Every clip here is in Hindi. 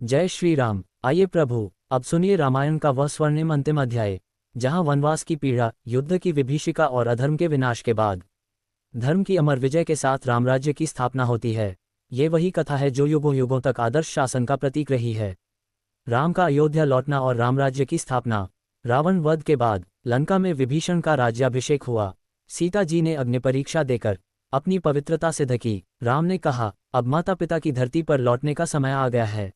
जय श्री राम। आइए प्रभु, अब सुनिए रामायण का वह स्वर्णिम अंतिम अध्याय, जहां वनवास की पीड़ा, युद्ध की विभीषिका और अधर्म के विनाश के बाद धर्म की अमर विजय के साथ रामराज्य की स्थापना होती है। ये वही कथा है जो युगों युगों तक आदर्श शासन का प्रतीक रही है। राम का अयोध्या लौटना और रामराज्य की स्थापना। रावण वध के बाद लंका में विभीषण का राज्याभिषेक हुआ। सीता जी ने अग्नि परीक्षा देकर अपनी पवित्रता सिद्ध की। राम ने कहा, अब माता पिता की धरती पर लौटने का समय आ गया है।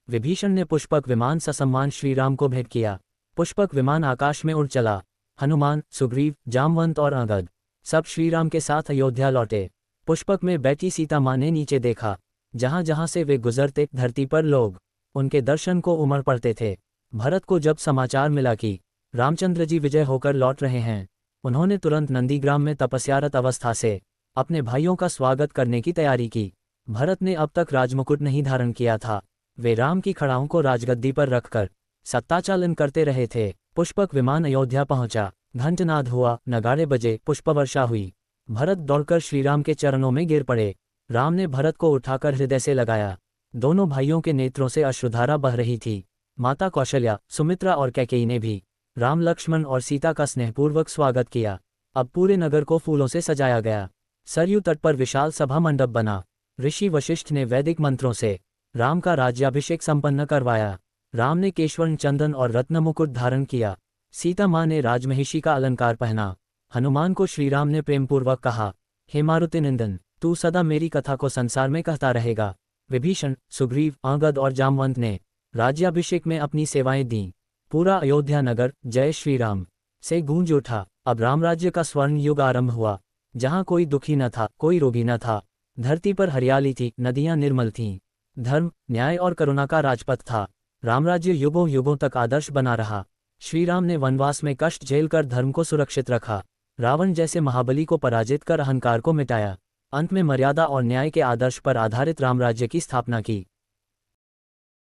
विभीषण ने पुष्पक विमान ससम्मान श्रीराम को भेंट किया। पुष्पक विमान आकाश में उड़ चला। हनुमान, सुग्रीव, जामवंत और अंगद सब श्रीराम के साथ अयोध्या लौटे। पुष्पक में बैठी सीता माँ ने नीचे देखा। जहां जहां से वे गुजरते, धरती पर लोग उनके दर्शन को उमड़ पड़ते थे। भरत को जब समाचार मिला कि रामचंद्र जी विजय होकर लौट रहे हैं, उन्होंने तुरंत नंदीग्राम में तपस्यारत अवस्था से अपने भाइयों का स्वागत करने की तैयारी की। भरत ने अब तक राजमुकुट नहीं धारण किया था। वे राम की खड़ाओं को राजगद्दी पर रखकर सत्ताचालन करते रहे थे। पुष्पक विमान अयोध्या पहुंचा। घंटनाद हुआ, नगाड़े बजे, पुष्पवर्षा हुई। भरत दौड़कर श्रीराम के चरणों में गिर पड़े। राम ने भरत को उठाकर हृदय से लगाया। दोनों भाइयों के नेत्रों से अश्रुधारा बह रही थी। माता कौशल्या, सुमित्रा और कैकेयी ने भी राम, लक्ष्मण और सीता का स्नेहपूर्वक स्वागत किया। अब पूरे नगर को फूलों से सजाया गया। सरयू तट पर विशाल सभा मंडप बना। ऋषि वशिष्ठ ने वैदिक मंत्रों से राम का राज्याभिषेक संपन्न करवाया। राम ने केशवर्ण, चंदन और रत्न मुकुट धारण किया। सीता माँ ने राजमहिषी का अलंकार पहना। हनुमान को श्रीराम ने प्रेमपूर्वक कहा, हे मारुति नंदन, तू सदा मेरी कथा को संसार में कहता रहेगा। विभीषण, सुग्रीव, अंगद और जामवंत ने राज्याभिषेक में अपनी सेवाएं दीं। पूरा अयोध्या नगर जय श्री राम से गूंज उठा। अब रामराज्य का स्वर्ण युग आरंभ हुआ, जहां कोई दुखी न था, कोई रोगी न था। धरती पर हरियाली थी, नदियां निर्मल थीं। धर्म, न्याय और करुणा का राजपथ था। रामराज्य युगों युगों तक आदर्श बना रहा। श्रीराम ने वनवास में कष्ट झेलकर धर्म को सुरक्षित रखा। रावण जैसे महाबली को पराजित कर अहंकार को मिटाया। अंत में मर्यादा और न्याय के आदर्श पर आधारित रामराज्य की स्थापना की।